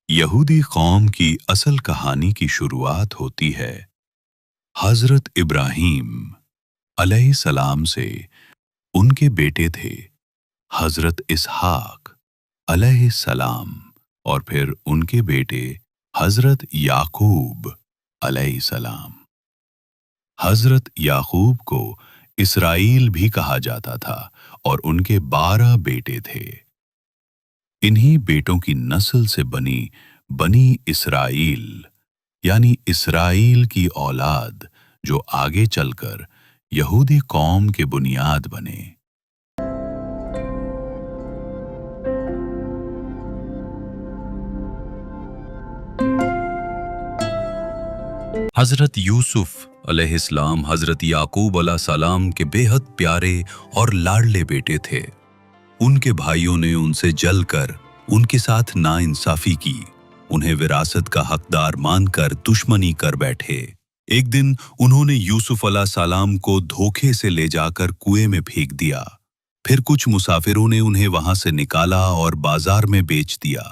یہودی قوم کی اصل کہانی کی شروعات ہوتی ہے حضرت ابراہیم علیہ السلام سے۔ ان کے بیٹے تھے حضرت اسحاق علیہ السلام، اور پھر ان کے بیٹے حضرت یعقوب علیہ السلام۔ حضرت یعقوب کو اسرائیل بھی کہا جاتا تھا اور ان کے 12 بیٹے تھے۔ انہی بیٹوں کی نسل سے بنی اسرائیل، یعنی اسرائیل کی اولاد، جو آگے چل کر یہودی قوم کے بنیاد بنے۔ حضرت یوسف علیہ السلام حضرت یعقوب علیہ السلام کے بے حد پیارے اور لاڈلے بیٹے تھے۔ ان کے بھائیوں نے ان سے جل کر ان کے ساتھ ناانصافی کی، انہیں وراثت کا حقدار مان کر دشمنی کر بیٹھے۔ ایک دن انہوں نے یوسف علیہ السلام کو دھوکے سے لے جا کر کنویں میں پھینک دیا۔ پھر کچھ مسافروں نے انہیں وہاں سے نکالا اور بازار میں بیچ دیا۔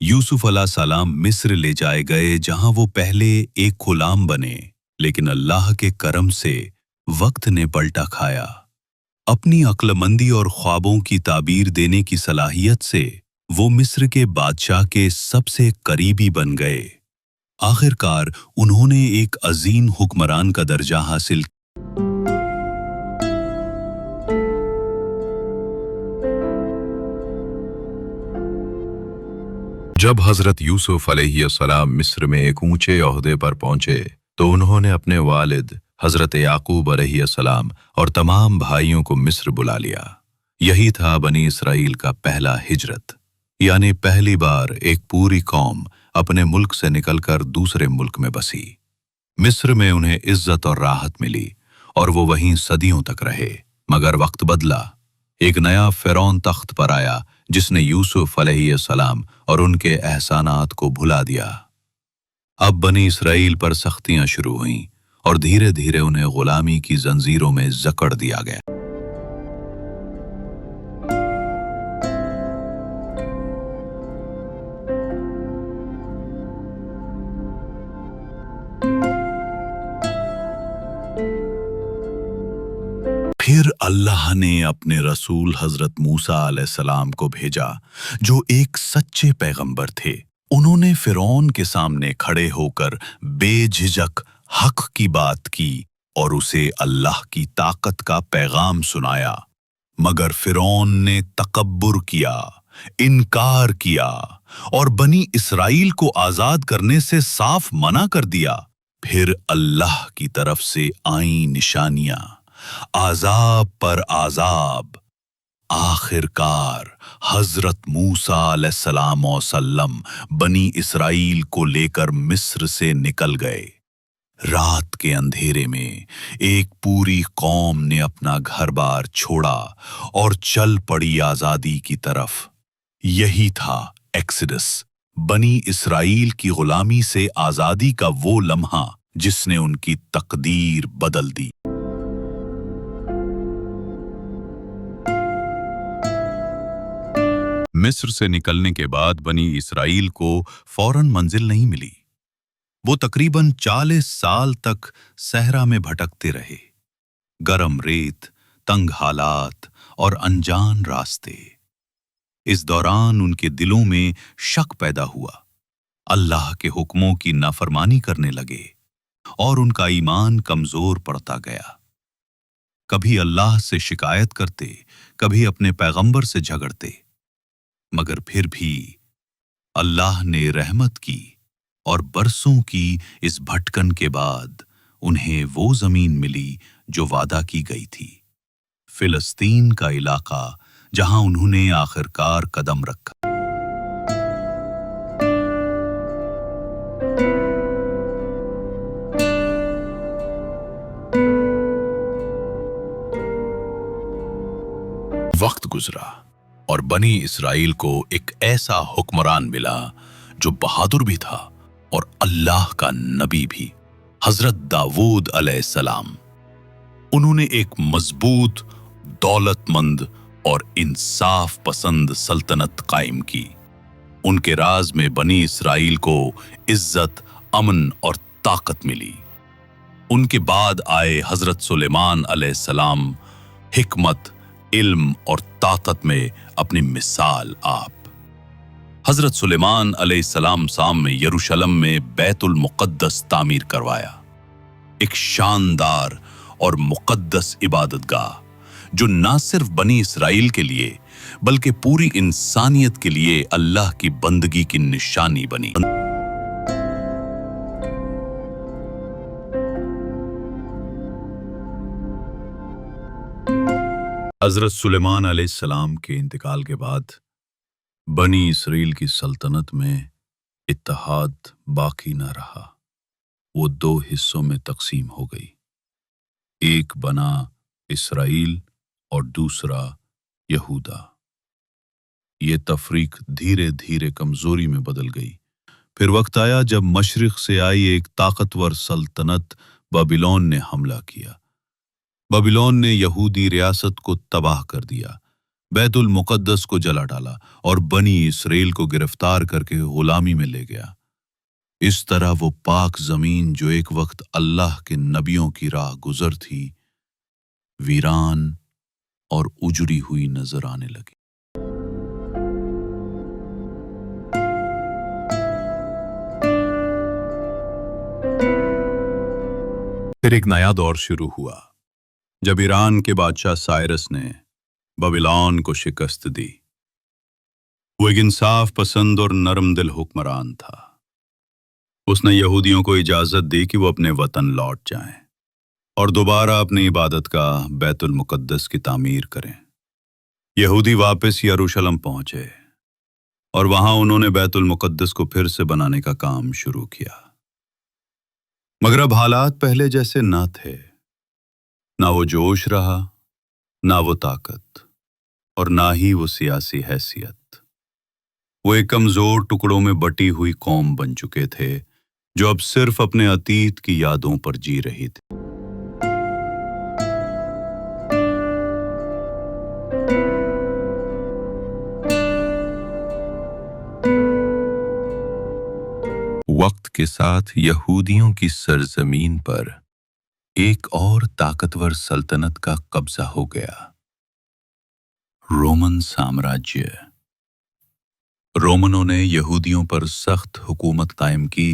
یوسف علیہ السلام مصر لے جائے گئے، جہاں وہ پہلے ایک غلام بنے، لیکن اللہ کے کرم سے وقت نے پلٹا کھایا۔ اپنی عقل مندی اور خوابوں کی تعبیر دینے کی صلاحیت سے وہ مصر کے بادشاہ کے سب سے قریبی بن گئے۔ آخر کار انہوں نے ایک عظیم حکمران کا درجہ حاصل کیا۔ جب حضرت یوسف علیہ السلام مصر میں ایک اونچے عہدے پر پہنچے تو انہوں نے اپنے والد حضرت یعقوب علیہ السلام اور تمام بھائیوں کو مصر بلا لیا۔ یہی تھا بنی اسرائیل کا پہلا ہجرت، یعنی پہلی بار ایک پوری قوم اپنے ملک سے نکل کر دوسرے ملک میں بسی۔ مصر میں انہیں عزت اور راحت ملی اور وہ وہیں صدیوں تک رہے، مگر وقت بدلا۔ ایک نیا فرعون تخت پر آیا جس نے یوسف علیہ السلام اور ان کے احسانات کو بھلا دیا۔ اب بنی اسرائیل پر سختیاں شروع ہوئیں اور دھیرے دھیرے انہیں غلامی کی زنجیروں میں جکڑ دیا گیا۔ پھر اللہ نے اپنے رسول حضرت موسیٰ علیہ السلام کو بھیجا، جو ایک سچے پیغمبر تھے۔ انہوں نے فرعون کے سامنے کھڑے ہو کر بے جھجک حق کی بات کی اور اسے اللہ کی طاقت کا پیغام سنایا، مگر فرعون نے تکبر کیا، انکار کیا اور بنی اسرائیل کو آزاد کرنے سے صاف منع کر دیا۔ پھر اللہ کی طرف سے آئیں نشانیاں، عذاب پر عذاب۔ آخر کار حضرت موسیٰ علیہ السلام وسلم بنی اسرائیل کو لے کر مصر سے نکل گئے۔ رات کے اندھیرے میں ایک پوری قوم نے اپنا گھر بار چھوڑا اور چل پڑی آزادی کی طرف۔ یہی تھا ایکسڈس، بنی اسرائیل کی غلامی سے آزادی کا وہ لمحہ جس نے ان کی تقدیر بدل دی۔ مصر سے نکلنے کے بعد بنی اسرائیل کو فوراً منزل نہیں ملی۔ وہ تقریباً 40 سال تک صحرا میں بھٹکتے رہے، گرم ریت، تنگ حالات اور انجان راستے۔ اس دوران ان کے دلوں میں شک پیدا ہوا، اللہ کے حکموں کی نافرمانی کرنے لگے اور ان کا ایمان کمزور پڑتا گیا۔ کبھی اللہ سے شکایت کرتے، کبھی اپنے پیغمبر سے جھگڑتے، مگر پھر بھی اللہ نے رحمت کی اور برسوں کی اس بھٹکن کے بعد انہیں وہ زمین ملی جو وعدہ کی گئی تھی، فلسطین کا علاقہ، جہاں انہوں نے آخر کار قدم رکھا۔ وقت گزرا اور بنی اسرائیل کو ایک ایسا حکمران ملا جو بہادر بھی تھا اور اللہ کا نبی بھی، حضرت داؤد علیہ السلام۔ انہوں نے ایک مضبوط، دولت مند اور انصاف پسند سلطنت قائم کی۔ ان کے راز میں بنی اسرائیل کو عزت، امن اور طاقت ملی۔ ان کے بعد آئے حضرت سلیمان علیہ السلام، حکمت، علم اور طاقت میں اپنی مثال آپ۔ حضرت سلیمان علیہ السلام سام میں یروشلم میں بیت المقدس تعمیر کروایا، ایک شاندار اور مقدس عبادت گاہ جو نہ صرف بنی اسرائیل کے لیے بلکہ پوری انسانیت کے لیے اللہ کی بندگی کی نشانی بنی۔ حضرت سلیمان علیہ السلام کے انتقال کے بعد بنی اسرائیل کی سلطنت میں اتحاد باقی نہ رہا، وہ دو حصوں میں تقسیم ہو گئی، ایک بنا اسرائیل اور دوسرا یہودا۔ یہ تفریق دھیرے دھیرے کمزوری میں بدل گئی۔ پھر وقت آیا جب مشرق سے آئی ایک طاقتور سلطنت بابلون نے حملہ کیا۔ بابلون نے یہودی ریاست کو تباہ کر دیا، بیت المقدس کو جلا ڈالا اور بنی اسرائیل کو گرفتار کر کے غلامی میں لے گیا۔ اس طرح وہ پاک زمین جو ایک وقت اللہ کے نبیوں کی راہ گزر تھی، ویران اور اجڑی ہوئی نظر آنے لگی۔ پھر ایک نیا دور شروع ہوا جب ایران کے بادشاہ سائرس نے بابلون کو شکست دی۔ وہ ایک انصاف پسند اور نرم دل حکمران تھا۔ اس نے یہودیوں کو اجازت دی کہ وہ اپنے وطن لوٹ جائیں اور دوبارہ اپنی عبادت گاہ بیت المقدس کی تعمیر کریں۔ یہودی واپس یروشلم پہنچے اور وہاں انہوں نے بیت المقدس کو پھر سے بنانے کا کام شروع کیا، مگر اب حالات پہلے جیسے نہ تھے، نہ وہ جوش رہا، نہ وہ طاقت، اور نہ ہی وہ سیاسی حیثیت۔ وہ ایک کمزور ٹکڑوں میں بٹی ہوئی قوم بن چکے تھے جو اب صرف اپنے اطیت کی یادوں پر جی رہی تھی۔ وقت کے ساتھ یہودیوں کی سرزمین پر ایک اور طاقتور سلطنت کا قبضہ ہو گیا، رومن سامراجیہ۔ رومنوں نے یہودیوں پر سخت حکومت قائم کی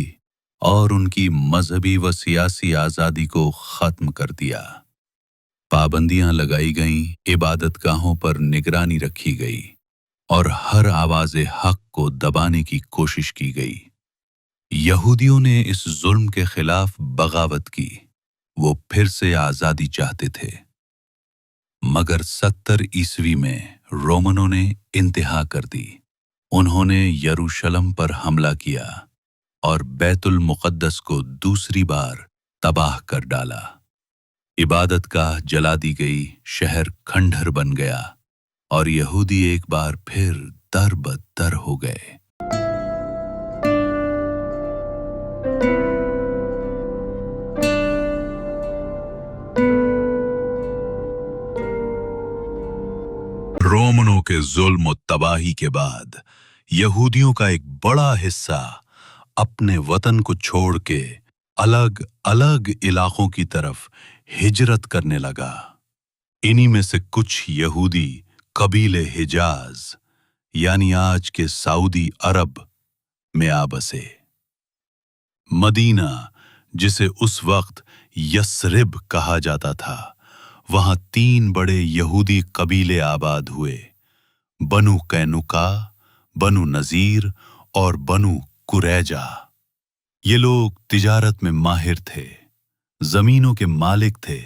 اور ان کی مذہبی و سیاسی آزادی کو ختم کر دیا۔ پابندیاں لگائی گئیں، عبادت گاہوں پر نگرانی رکھی گئی اور ہر آواز حق کو دبانے کی کوشش کی گئی۔ یہودیوں نے اس ظلم کے خلاف بغاوت کی، وہ پھر سے آزادی چاہتے تھے، مگر 70 عیسوی میں رومنوں نے انتہا کر دی۔ انہوں نے یروشلم پر حملہ کیا اور بیت المقدس کو دوسری بار تباہ کر ڈالا۔ عبادت گاہ جلا دی گئی، شہر کھنڈر بن گیا اور یہودی ایک بار پھر در بدر ہو گئے۔ رومنوں کے ظلم و تباہی کے بعد یہودیوں کا ایک بڑا حصہ اپنے وطن کو چھوڑ کے الگ الگ علاقوں کی طرف ہجرت کرنے لگا۔ انہی میں سے کچھ یہودی قبیلے حجاز یعنی آج کے سعودی عرب میں آ بسے۔ مدینہ، جسے اس وقت یثرب کہا جاتا تھا، وہاں 3 بڑے یہودی قبیلے آباد ہوئے، بنو قینقاع، بنو نذیر اور بنو قریظہ۔ یہ لوگ تجارت میں ماہر تھے، زمینوں کے مالک تھے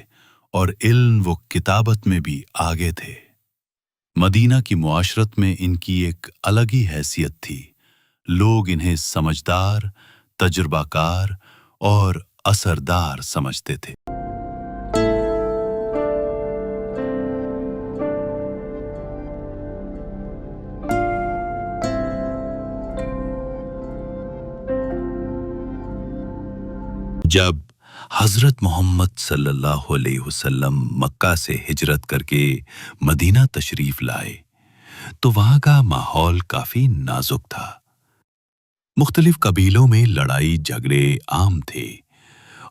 اور علم و کتابت میں بھی آگے تھے۔ مدینہ کی معاشرت میں ان کی ایک الگ ہی حیثیت تھی، لوگ انہیں سمجھدار، تجربہ کار اور اثردار سمجھتے تھے۔ جب حضرت محمد صلی اللہ علیہ وسلم مکہ سے ہجرت کر کے مدینہ تشریف لائے تو وہاں کا ماحول کافی نازک تھا۔ मुख्तलिफ कबीलों में लड़ाई झगड़े आम थे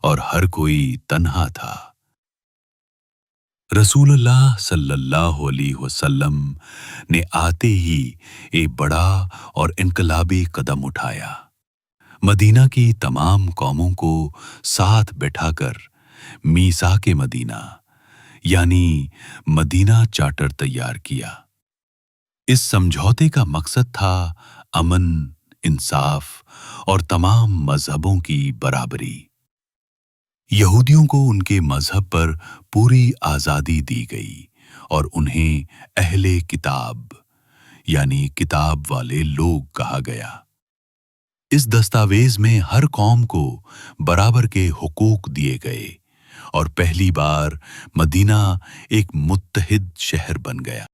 और हर कोई तन्हा था। रसूलुल्लाह सल्लल्लाहु अलैहि वसल्लम ने आते ही एक बड़ा और इनकलाबी कदम उठाया। मदीना की तमाम कौमों को साथ बैठाकर मीसाके मदीना यानी मदीना चार्टर तैयार किया। इस समझौते का मकसद था अमन, इंसाफ और तमाम मजहबों की बराबरी। यहूदियों को उनके मजहब पर पूरी आजादी दी गई और उन्हें अहले किताब यानी किताब वाले लोग कहा गया। इस दस्तावेज में हर कौम को बराबर के हुकूक दिए गए और पहली बार मदीना एक मुत्तहिद शहर बन गया।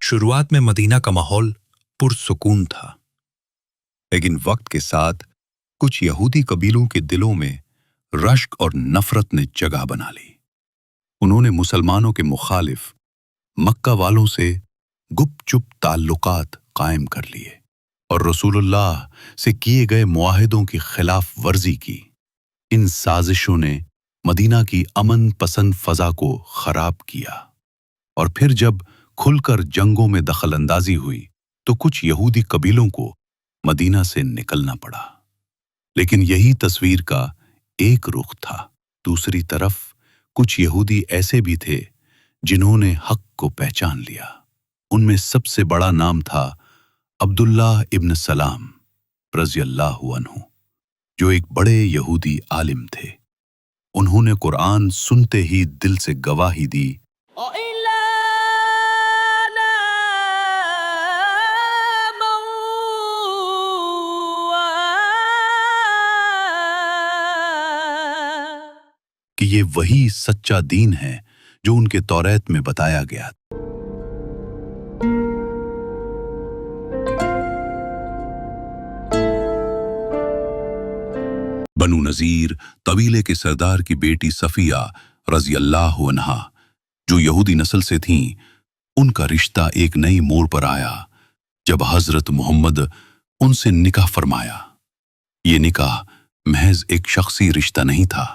शुरुआत में मदीना का माहौल पुरसुकून था, लेकिन वक्त के साथ कुछ यहूदी कबीलों के दिलों में रश्क और नफरत ने जगह बना ली। उन्होंने मुसलमानों के मुखालिफ मक्का वालों से गुपचुप ताल्लुकात कायम कर लिए और रसूलुल्लाह से किए गए मुआहिदों की खिलाफ वर्जी की। इन साजिशों ने मदीना की अमन पसंद फजा को खराब किया और फिर जब खुलकर जंगों में दखल अंदाजी हुई तो कुछ यहूदी कबीलों को मदीना से निकलना पड़ा। लेकिन यही तस्वीर का एक रुख था। दूसरी तरफ कुछ यहूदी ऐसे भी थे जिन्होंने हक को पहचान लिया। उनमें सबसे बड़ा नाम था अब्दुल्लाह इब्न सलाम रज़ियल्लाहु अन्हु, जो एक बड़े यहूदी आलिम थे। उन्होंने कुरान सुनते ही दिल से गवाही दी कि ये वही सच्चा दीन है जो उनके तौरात में बताया गया। बनु नजीर कबीले के सरदार की बेटी सफिया रज़ियल्लाहु अन्हा, जो यहूदी नस्ल से थीं, उनका रिश्ता एक नई मोड़ पर आया जब हजरत मोहम्मद उनसे निकाह फरमाया। ये निकाह महज एक शख्सी रिश्ता नहीं था,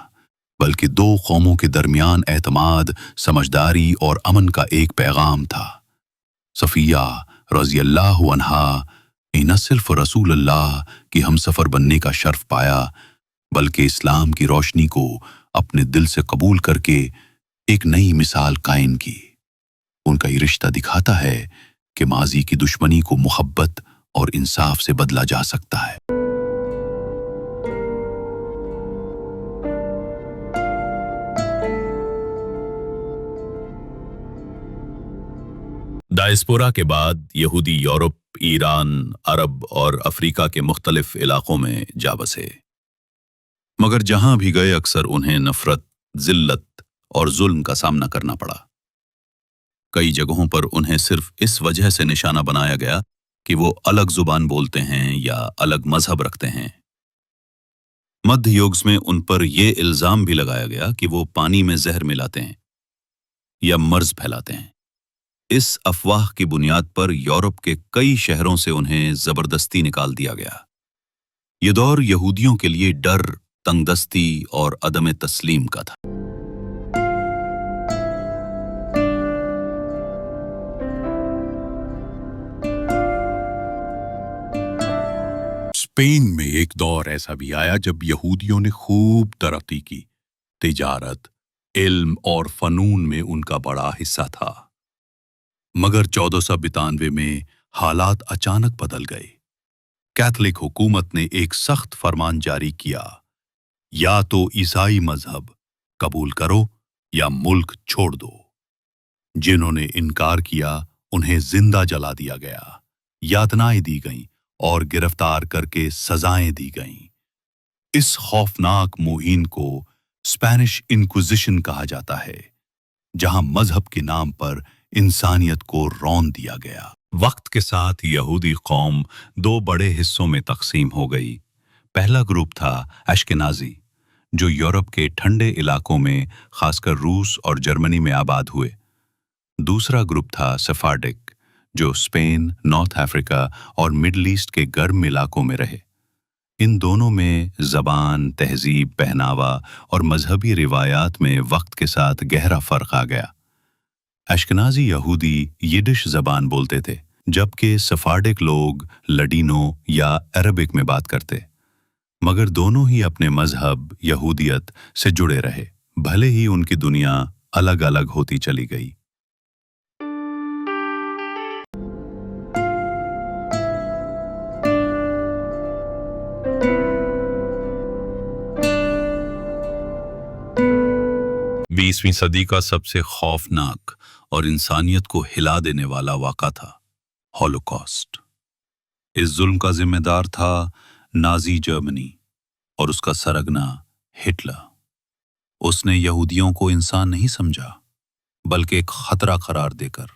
बल्कि दो कौमों के दरमियान एतमाद, समझदारी और अमन का एक पैगाम था। सफिया रज़ियल्लाहु अन्हा ने न सिर्फ रसूलुल्लाह की हमसफर बनने का शर्फ पाया, बल्कि इस्लाम की रोशनी को अपने दिल से कबूल करके एक नई मिसाल कायम की। उनका ये रिश्ता दिखाता है कि माजी की दुश्मनी को मोहब्बत और इंसाफ से बदला जा सकता है। डायस्पोरा के बाद यहूदी यूरोप, ईरान, अरब और अफ्रीका के मुख्तलिफ इलाकों में जा बसे। मगर जहां भी गए अक्सर उन्हें नफरत, जिल्लत और जुल्म का सामना करना पड़ा। कई जगहों पर उन्हें सिर्फ इस वजह से निशाना बनाया गया कि वो अलग जुबान बोलते हैं या अलग मजहब रखते हैं। मध्य युग में उन पर यह इल्जाम भी लगाया गया कि वो पानी में जहर मिलाते हैं या मर्ज फैलाते हैं। इस अफवाह की बुनियाद पर यूरोप के कई शहरों से उन्हें जबरदस्ती निकाल दिया गया। ये दौर यहूदियों के लिए डर, तंगदस्ती और अदम तस्लीम का था। स्पेन में एक दौर ऐसा भी आया जब यहूदियों ने खूब तरक्की की। तिजारत, इल्म और फनून में उनका बड़ा हिस्सा था। मगर 1492 में हालात अचानक बदल गए। कैथोलिक हुकूमत ने एक सख्त फरमान जारी किया, या तो ईसाई मजहब कबूल करो या मुल्क छोड़ दो। जिन्होंने इनकार किया उन्हें जिंदा जला दिया गया, यातनाएं दी गईं और गिरफ्तार करके सजाएं दी गईं। इस खौफनाक मुहिम को स्पेनिश इंक्विजिशन कहा जाता है, जहां मजहब के नाम पर इंसानियत को रौंद दिया गया। वक्त के साथ यहूदी कौम दो बड़े हिस्सों में तकसीम हो गई। पहला ग्रुप था अश्केनाजी, जो यूरोप के ठंडे इलाकों में खासकर रूस और जर्मनी में आबाद हुए। दूसरा ग्रुप था सेफार्डिक, जो स्पेन, नॉर्थ अफ्रीका और मिडल ईस्ट के गर्म इलाकों में रहे। इन दोनों में ज़बान, तहजीब, पहनावा और मजहबी रिवायात में वक्त के साथ गहरा फर्क आ गया। अश्कनाजी यहूदी यिडिश ज़बान बोलते थे, जबकि सफार्डिक लोग लडीनो या अरबिक में बात करते। मगर दोनों ही अपने मजहब यहूदियत से जुड़े रहे, भले ही उनकी दुनिया अलग अलग होती चली गई। बीसवीं सदी का सबसे खौफनाक और इंसानियत को हिला देने वाला वाक़ा था हॉलोकॉस्ट। इस जुल्म का जिम्मेदार था नाजी जर्मनी और उसका सरगना हिटलर। उसने यहूदियों को इंसान नहीं समझा, बल्कि एक खतरा करार देकर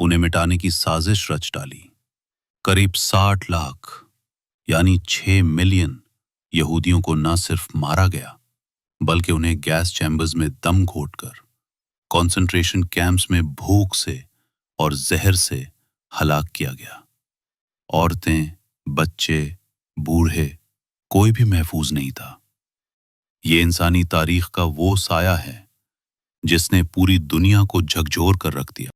उन्हें मिटाने की साजिश रच डाली। करीब 60 लाख यानी 6 मिलियन यहूदियों को न सिर्फ मारा गया, बल्कि उन्हें गैस चैम्बर्स में दम घोटकर, कंसंट्रेशन कैंप्स में भूख से और जहर से हलाक किया गया। औरतें, बच्चे, बूढ़े, कोई भी महफूज नहीं था। ये इंसानी तारीख का वो साया है जिसने पूरी दुनिया को झकझोर कर रख दिया।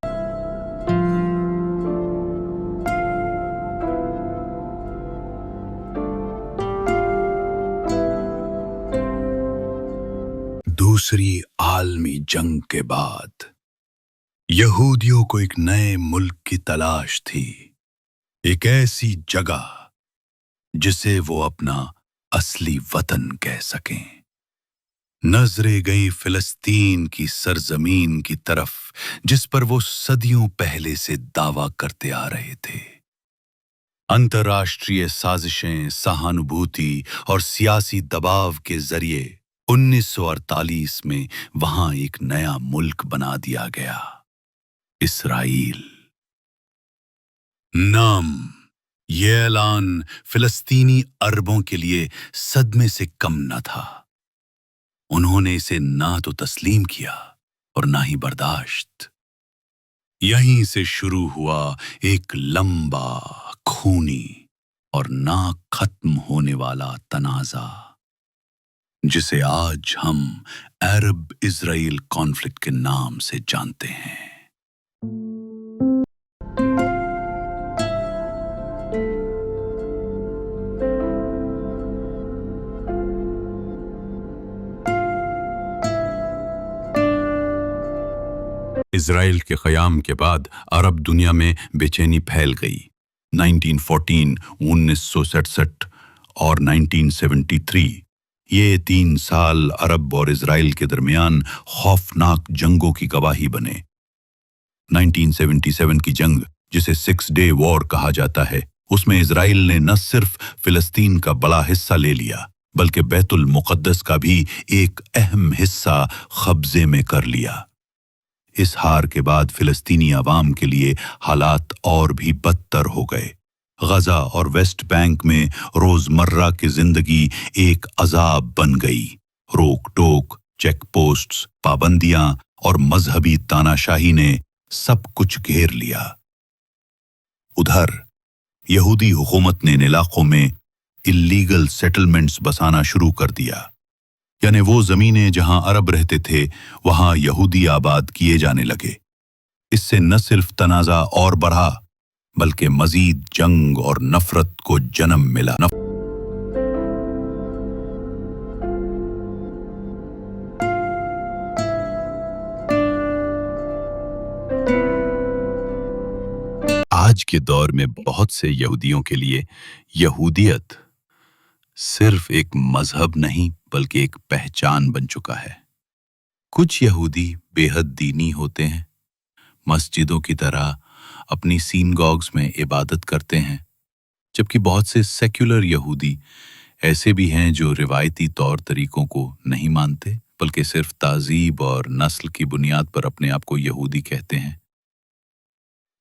दूसरी आलमी जंग के बाद यहूदियों को एक नए मुल्क की तलाश थी, एक ऐसी जगह जिसे वो अपना असली वतन कह सकें। नजरें गई फिलिस्तीन की सरजमीन की तरफ, जिस पर वो सदियों पहले से दावा करते आ रहे थे। अंतर्राष्ट्रीय साजिशें, सहानुभूति और सियासी दबाव के जरिए 1948 में वहां एक नया मुल्क बना दिया गया, इसराइल। नाम, ये ऐलान फिलिस्तीनी अरबों के लिए सदमे से कम न था। उन्होंने इसे ना तो तस्लीम किया और ना ही बर्दाश्त। यहीं से शुरू हुआ एक लंबा, खूनी और ना खत्म होने वाला तनाज़ा, जिसे आज हम अरब इजराइल कॉन्फ्लिक्ट के नाम से जानते हैं। इजराइल के क़याम के बाद अरब दुनिया में बेचैनी फैल गई। 1914, 1967 और 1973, ये 3 साल अरब और इजराइल के दरमियान खौफनाक जंगों की गवाही बने। 1977 की जंग, जिसे 6 डे वॉर कहा जाता है, उसमें इजराइल ने न सिर्फ फिलिस्तीन का बड़ा हिस्सा ले लिया, बल्कि बैतुल मुक़द्दस का भी एक अहम हिस्सा कब्जे में कर लिया। इस हार के बाद फिलिस्तीनी अवाम के लिए हालात और भी बदतर हो गए। गजा और वेस्ट बैंक में रोजमर्रा की जिंदगी एक अजाब बन गई। रोक टोक, चेक पोस्ट्स, पाबंदियां और मजहबी तानाशाही ने सब कुछ घेर लिया। उधर यहूदी हुकूमत ने इन इलाकों में इल्लीगल सेटलमेंट्स बसाना शुरू कर दिया, यानी वो जमीनें जहां अरब रहते थे वहां यहूदी आबाद किए जाने लगे। इससे न सिर्फ तनाज़ा और बढ़ा, बल्कि मजीद जंग और नफरत को जन्म मिला। आज के दौर में बहुत से यहूदियों के लिए यहूदियत सिर्फ एक मजहब नहीं, बल्कि एक पहचान बन चुका है। कुछ यहूदी बेहद दीनी होते हैं, मस्जिदों की तरह अपनी सिनगॉग्स में इबादत करते हैं, जबकि बहुत से सेक्युलर यहूदी ऐसे भी हैं जो रिवायती तौर तरीकों को नहीं मानते, बल्कि सिर्फ तहजीब और नस्ल की बुनियाद पर अपने आप को यहूदी कहते हैं।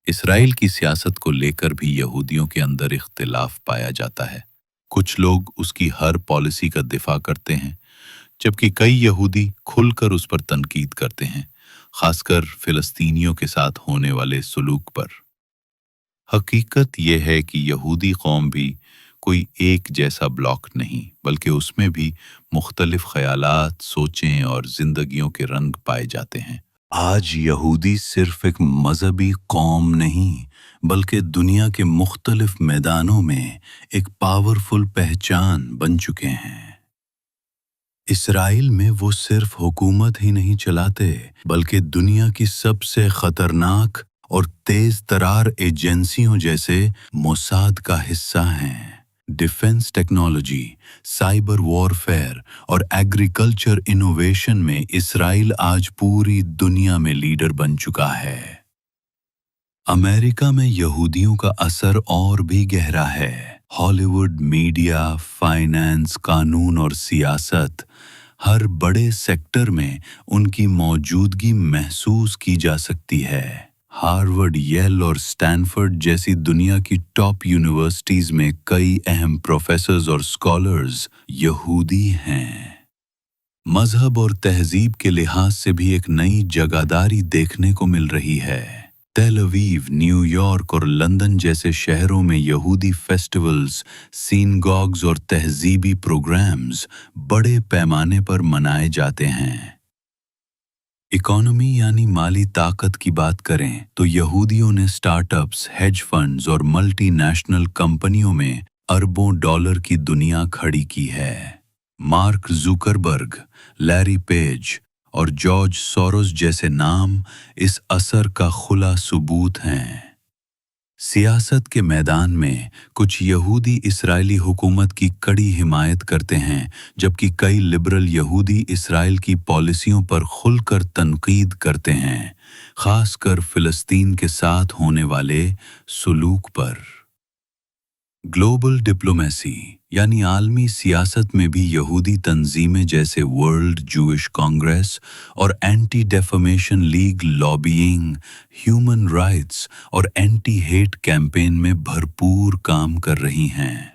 इसराइल की सियासत को लेकर भी यहूदियों के अंदर इख्तिलाफ पाया जाता है। कुछ लोग उसकी हर पॉलिसी का दिफा करते हैं, जबकि कई यहूदी खुलकर उस पर तनकीद करते हैं, खासकर फिलिस्तीनियों के साथ होने वाले सुलूक पर। हकीकत यह है कि यहूदी कौम भी कोई एक जैसा ब्लॉक नहीं, बल्कि उसमें भी मुख्तलिफ ख्यालात, सोचें और जिंदगियों के रंग पाए जाते हैं। आज यहूदी सिर्फ एक मजहबी कौम नहीं, बल्कि दुनिया के मुख्तलिफ मैदानों में एक पावरफुल पहचान बन चुके हैं। इसराइल में वो सिर्फ हुकूमत ही नहीं चलाते, बल्कि दुनिया की सबसे खतरनाक और तेज तरार एजेंसियों जैसे मोसाद का हिस्सा हैं। डिफेंस टेक्नोलॉजी, साइबर वॉरफेयर और एग्रीकल्चर इनोवेशन में इसराइल आज पूरी दुनिया में लीडर बन चुका है। अमेरिका में यहूदियों का असर और भी गहरा है। हॉलीवुड, मीडिया, फाइनेंस, कानून और सियासत, हर बड़े सेक्टर में उनकी मौजूदगी महसूस की जा सकती है। हार्वर्ड, येल और स्टैनफोर्ड जैसी दुनिया की टॉप यूनिवर्सिटीज में कई अहम प्रोफेसर्स और स्कॉलर्स यहूदी हैं। मजहब और तहजीब के लिहाज से भी एक नई जगहदारी देखने को मिल रही है। तेल अवीव, न्यूयॉर्क और लंदन जैसे शहरों में यहूदी फेस्टिवल्स, सिनगॉग्स और तहजीबी प्रोग्राम्स बड़े पैमाने पर मनाए जाते हैं। इकोनॉमी यानी माली ताकत की बात करें तो यहूदियों ने स्टार्टअप्स, हेज फंड्स और मल्टीनेशनल कंपनियों में अरबों डॉलर की दुनिया खड़ी की है। मार्क जुकरबर्ग, लैरी पेज और जॉर्ज सोरोस जैसे नाम इस असर का खुला सबूत हैं। सियासत के मैदान में कुछ यहूदी इस्राएली हुकूमत की कड़ी हिमायत करते हैं, जबकि कई लिबरल यहूदी इस्राएल की पॉलिसियों पर खुलकर तनकीद करते हैं, खासकर फिलिस्तीन के साथ होने वाले सुलूक पर। ग्लोबल डिप्लोमेसी यानी आलमी सियासत में भी यहूदी तंजीमें जैसे वर्ल्ड जूइश कांग्रेस और anti defamation league lobbying, human rights और एंटी हेट कैंपेन में भरपूर काम कर रही हैं।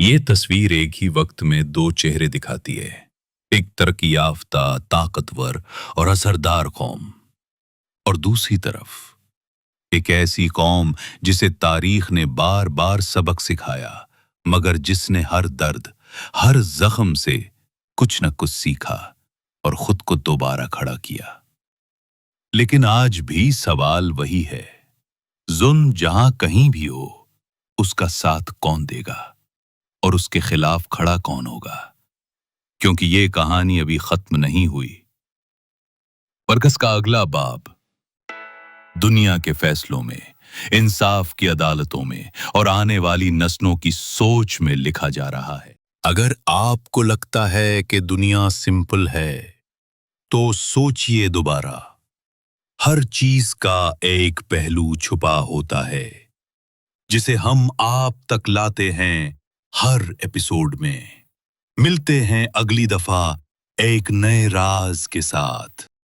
ये तस्वीर एक ही वक्त में दो चेहरे दिखाती है। एक तरक्की याफ्ता, ताकतवर और असरदार कौम, और दूसरी तरफ एक ऐसी कौम जिसे तारीख ने बार बार सबक सिखाया, मगर जिसने हर दर्द, हर जख्म से कुछ न कुछ सीखा और खुद को दोबारा खड़ा किया। लेकिन आज भी सवाल वही है, जुल्म जहां कहीं भी हो, उसका साथ कौन देगा और उसके खिलाफ खड़ा कौन होगा? क्योंकि ये कहानी अभी खत्म नहीं हुई। बरगस का अगला बाब दुनिया के फैसलों में, इंसाफ की अदालतों में और आने वाली नस्लों की सोच में लिखा जा रहा है। अगर आपको लगता है कि दुनिया सिंपल है, तो सोचिए दोबारा। हर चीज का एक पहलू छुपा होता है, जिसे हम आप तक लाते हैं हर एपिसोड में। मिलते हैं अगली दफा एक नए राज के साथ।